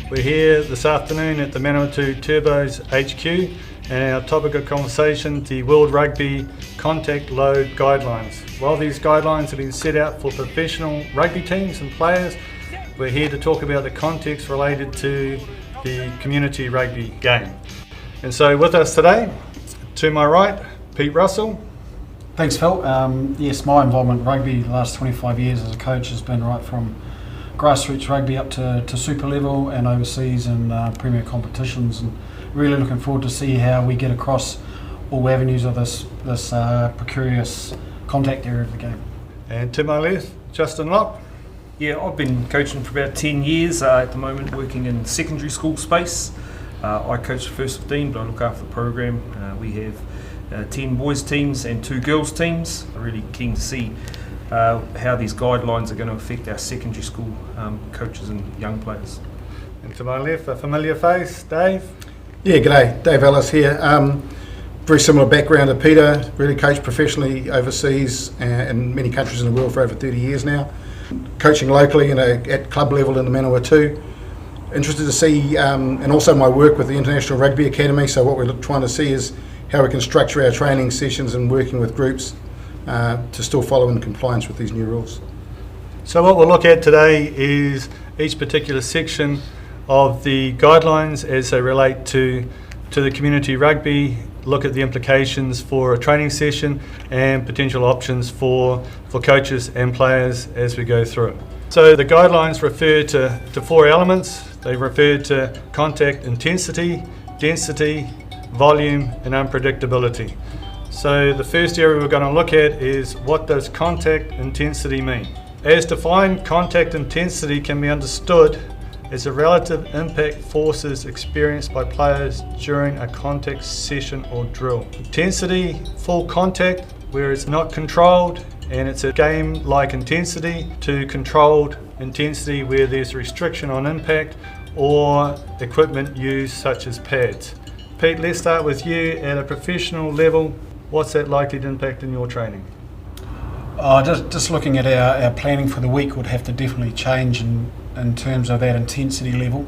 We're here this afternoon at the Manawatu Turbos HQ, and our topic of conversation, the World Rugby Contact Load Guidelines. While these guidelines have been set out for professional rugby teams and players, we're here to talk about the context related to the community rugby game. And so with us today, to my right, Pete Russell. Thanks, Phil. Yes, my involvement in rugby the last 25 years as a coach has been right from grassroots rugby up to super level and overseas and premier competitions, and really looking forward to see how we get across all avenues of this precarious contact area of the game. And to my left, Justin Locke. Yeah, I've been coaching for about 10 years, at the moment working in secondary school space. I coach the first 15, but I look after the program. We have 10 boys teams and 2 girls teams. I'm really keen to see how these guidelines are going to affect our secondary school coaches and young players. And to my left, a familiar face, Dave. Yeah, g'day, Dave Ellis here. Very similar background to Peter, really coached professionally overseas in many countries in the world for over 30 years now. Coaching locally at club level in the Manawatu. Interested to see, and also my work with the International Rugby Academy, so what we're trying to see is how we can structure our training sessions and working with groups to still follow in compliance with these new rules. So what we'll look at today is each particular section of the guidelines as they relate to the community rugby, look at the implications for a training session and potential options for coaches and players as we go through it. So the guidelines refer to 4 elements. They refer to contact intensity, density, volume and unpredictability. So the first area we're going to look at is, what does contact intensity mean? As defined, contact intensity can be understood as the relative impact forces experienced by players during a contact session or drill. Intensity, full contact, where it's not controlled, and it's a game-like intensity, to controlled intensity where there's restriction on impact or equipment used such as pads. Pete, let's start with you. At a professional level, what's that likely to impact in your training? Just looking at our planning for the week would have to definitely change in terms of that intensity level.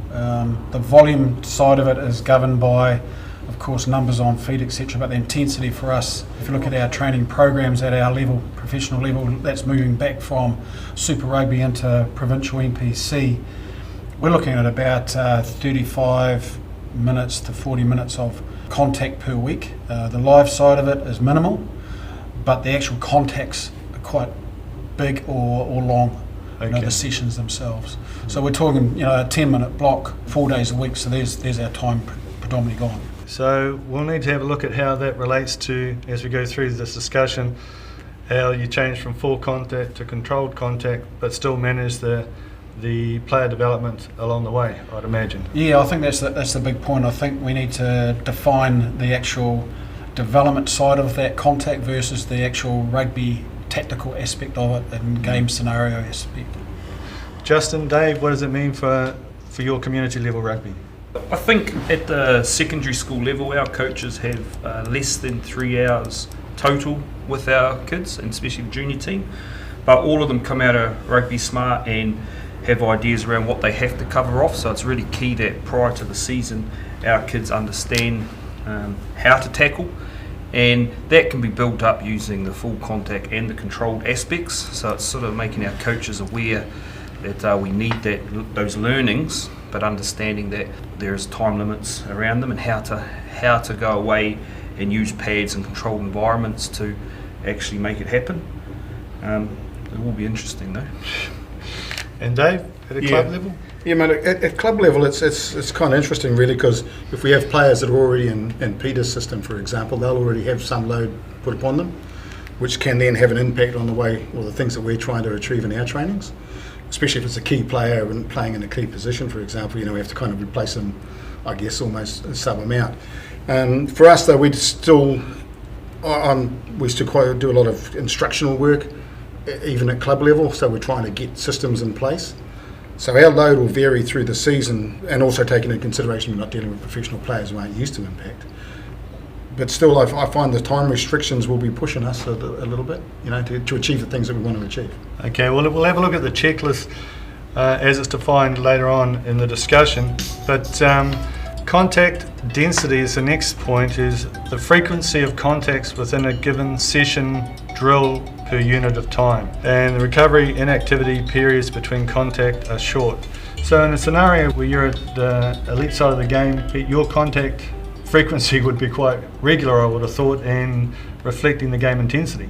The volume side of it is governed by, of course, numbers on feet, etc. But the intensity for us, if you look at our training programs at our level, professional level, that's moving back from Super Rugby into provincial NPC. We're looking at about 35 minutes to 40 minutes of contact per week. The live side of it is minimal, but the actual contacts are quite big or long. Okay. The sessions themselves. So we're talking, a 10-minute block, 4 days a week. So there's our time predominantly gone. So we'll need to have a look at how that relates to, as we go through this discussion, how you change from full contact to controlled contact, but still manage the player development along the way, I'd imagine. Yeah, I think that's the big point. I think we need to define the actual development side of that contact versus the actual rugby tactical aspect of it and game scenario aspect. Justin, Dave, what does it mean for your community level rugby? I think at the secondary school level, our coaches have less than 3 hours total with our kids, and especially the junior team. But all of them come out of Rugby Smart and have ideas around what they have to cover off. So it's really key that prior to the season, our kids understand how to tackle. And that can be built up using the full contact and the controlled aspects. So it's sort of making our coaches aware that we need those learnings, but understanding that there's time limits around them and how to go away and use pads and controlled environments to actually make it happen. It will be interesting though. And Dave, at a club level? Yeah, mate, at club level it's kind of interesting really, because if we have players that are already in Peter's system, for example, they'll already have some load put upon them, which can then have an impact on the way or the things that we're trying to achieve in our trainings, especially if it's a key player and playing in a key position, for example. We have to kind of replace them, I guess, almost a sub amount. For us though, we still quite do a lot of instructional work, even at club level, so we're trying to get systems in place. So our load will vary through the season, and also taking into consideration we're not dealing with professional players who aren't used to impact. But still, I find the time restrictions will be pushing us a little bit, to achieve the things that we want to achieve. Okay, well, we'll have a look at the checklist as it's defined later on in the discussion. But contact density is the next point, is the frequency of contacts within a given session drill per unit of time. And the recovery inactivity periods between contact are short. So in a scenario where you're at the elite side of the game, your contact frequency would be quite regular, I would have thought, and reflecting the game intensity.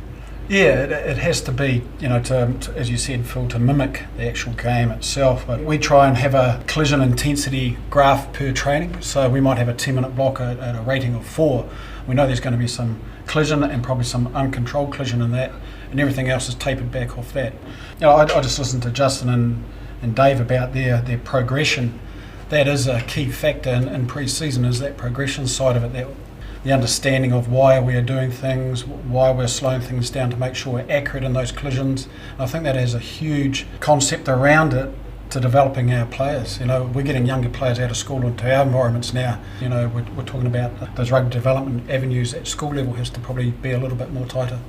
Yeah, it has to be, to, as you said, Phil, to mimic the actual game itself. But we try and have a collision intensity graph per training. So we might have a 10-minute block at a rating of 4. We know there's going to be some collision and probably some uncontrolled collision in that, and everything else is tapered back off that. I just listened to Justin and Dave about their progression. That is a key factor in pre-season, is that progression side of it, the understanding of why we are doing things, why we're slowing things down to make sure we're accurate in those collisions. And I think that has a huge concept around it to developing our players. We're getting younger players out of school into our environments now. We're talking about those rugby development avenues at school level has to probably be a little bit more tighter.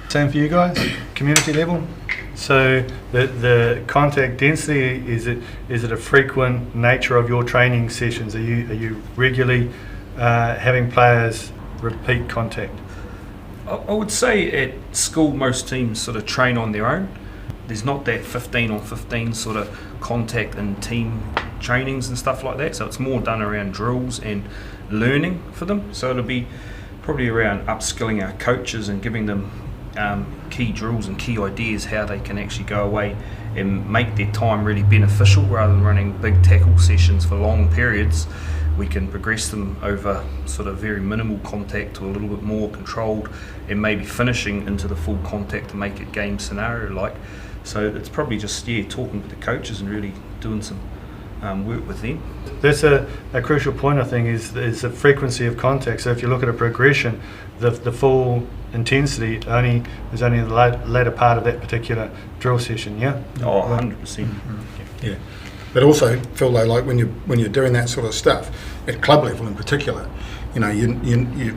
Same for you guys, community level. So the contact density, is it a frequent nature of your training sessions? Are you regularly having players repeat contact? I would say at school most teams sort of train on their own. There's not that 15 on 15 sort of contact and team trainings and stuff like that, so it's more done around drills and learning for them. So it'll be probably around upskilling our coaches and giving them key drills and key ideas how they can actually go away and make their time really beneficial, rather than running big tackle sessions for long periods. We can progress them over sort of very minimal contact to a little bit more controlled, and maybe finishing into the full contact to make it game scenario like. So it's probably just talking with the coaches and really doing some work with them. That's a crucial point, I think, is the frequency of contact. So if you look at a progression, the full intensity is only the later part of that particular drill session. Yeah. Oh, 100%. Yeah. But also, Phil, though, like when you're doing that sort of stuff at club level in particular, you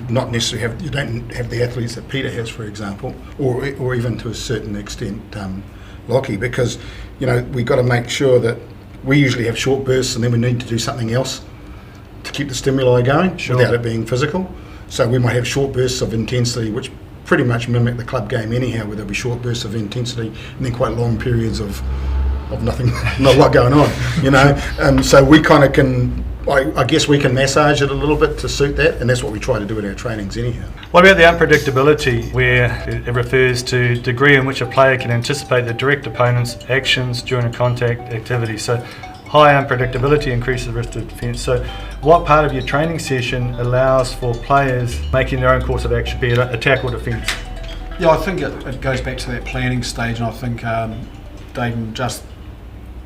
not necessarily you don't have the athletes that Peter has, for example, or even to a certain extent Lockie, because we've got to make sure that we usually have short bursts and then we need to do something else to keep the stimuli going without it being physical. So we might have short bursts of intensity which pretty much mimic the club game anyhow, where there'll be short bursts of intensity and then quite long periods of nothing, not a lot going on, So we kind of can, I guess we can massage it a little bit to suit that, and that's what we try to do in our trainings anyhow. What about the unpredictability, where it refers to degree in which a player can anticipate the direct opponent's actions during a contact activity? So high unpredictability increases the risk of defence. So what part of your training session allows for players making their own course of action, be it attack or defence? Yeah, I think it goes back to that planning stage, and I think Dave just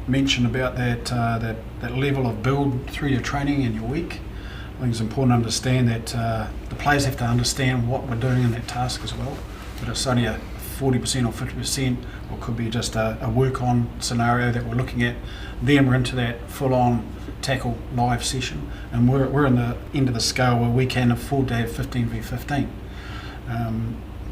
mentioned about that level of build through your training and your week. I think it's important to understand that the players have to understand what we're doing in that task as well. But it's only a 40% or 50%, or could be just a work-on scenario that we're looking at. Then we're into that full-on tackle live session, and we're in the end of the scale where we can afford to have 15v15.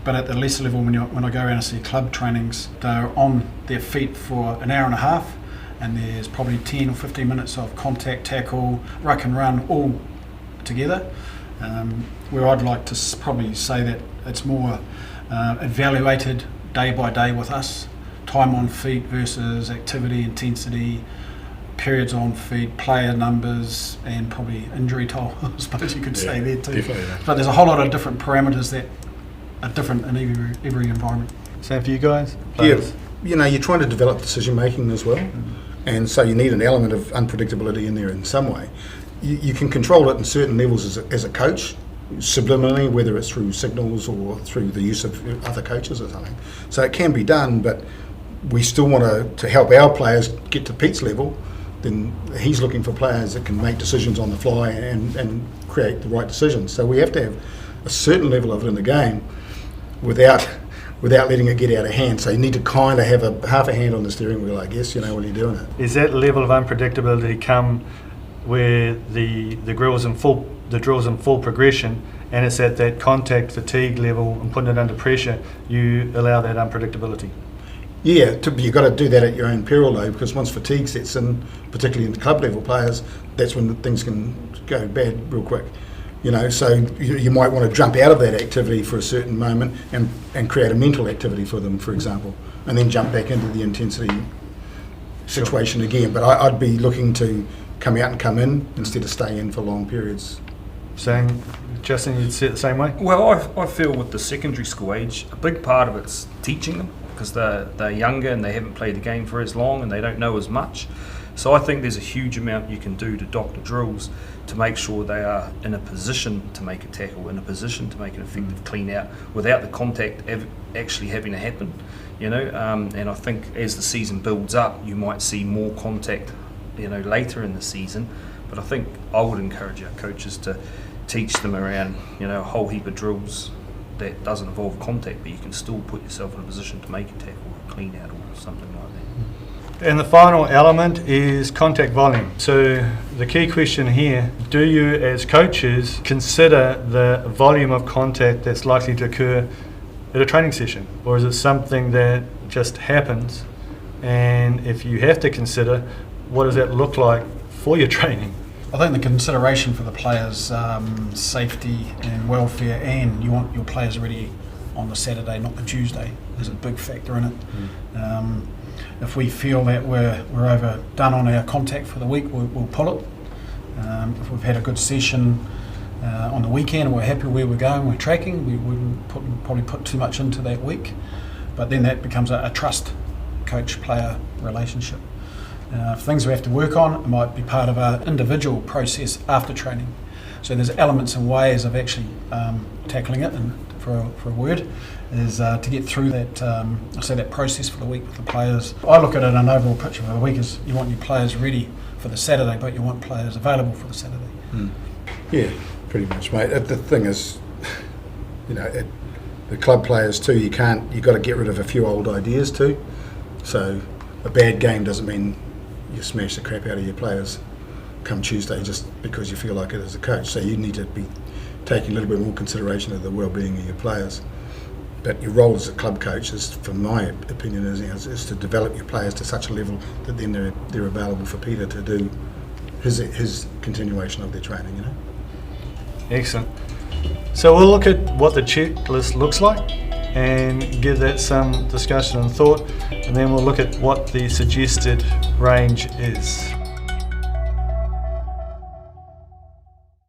But at the lesser level, when I go around and see club trainings, they're on their feet for an hour and a half, and there's probably 10 or 15 minutes of contact, tackle, ruck and run all together. Where I'd like to probably say that it's more evaluated day by day with us, time on feet versus activity, intensity, periods on feet, player numbers, and probably injury toll, I suppose you could say there too. Definitely. But there's a whole lot of different parameters that are different in every environment. Same for you guys? Players? Yeah, you're trying to develop decision making as well, and so you need an element of unpredictability in there in some way. You can control it in certain levels as a coach, subliminally, whether it's through signals or through the use of other coaches or something. So it can be done, but we still want to help our players get to Pete's level. Then he's looking for players that can make decisions on the fly and create the right decisions. So we have to have a certain level of it in the game without letting it get out of hand. So you need to kind of have half a hand on the steering wheel, I guess, when you're doing it. Is that level of unpredictability come where the drill's in full progression, and it's at that contact fatigue level and putting it under pressure, you allow that unpredictability? Yeah, you've got to do that at your own peril though, because once fatigue sets in, particularly in the club level players, that's when things can go bad real quick. You know, so you might want to jump out of that activity for a certain moment and create a mental activity for them, for example, and then jump back into the intensity situation again. But I'd be looking to come out and come in instead of stay in for long periods. Saying, Justin, you'd see it the same way? Well, I feel with the secondary school age, a big part of it's teaching them, because they're younger and they haven't played the game for as long and they don't know as much. So I think there's a huge amount you can do to doctor drills to make sure they are in a position to make a tackle, in a position to make an effective clean out without the contact actually having to happen. You know, and I think as the season builds up, you might see more contact, you know, later in the season. But I think I would encourage our coaches to teach them around, you know, a whole heap of drills that doesn't involve contact, but you can still put yourself in a position to make a tackle, or clean out, or something like that. And the final element is contact volume. So the key question here, do you as coaches consider the volume of contact that's likely to occur at a training session? Or is it something that just happens? And if you have to consider, what does that look like for your training? I think the consideration for the players' safety and welfare, and you want your players ready on the Saturday, not the Tuesday, is a big factor in it. If we feel that we're overdone on our contact for the week, we'll pull it. If we've had a good session on the weekend and we're happy where we're going, we're tracking, we wouldn't probably put too much into that week. But then that becomes a trust coach-player relationship. If things we have to work on, it might be part of our individual process after training. So there's elements and ways of actually tackling it, and for a word, is to get through that that process for the week with the players. I look at it, an overall picture for the week is you want your players ready for the Saturday, but you want players available for the Saturday. Yeah, pretty much, mate. The thing is, you know, the club players too, you've got to get rid of a few old ideas too. So a bad game doesn't mean you smash the crap out of your players come Tuesday just because you feel like it as a coach. So you need to be taking a little bit more consideration of the well-being of your players. But your role as a club coach is, from my opinion, is to develop your players to such a level that then they're available for Peter to do his continuation of their training, you know. Excellent. So we'll look at what the checklist looks like and give that some discussion and thought, and then we'll look at what the suggested range is.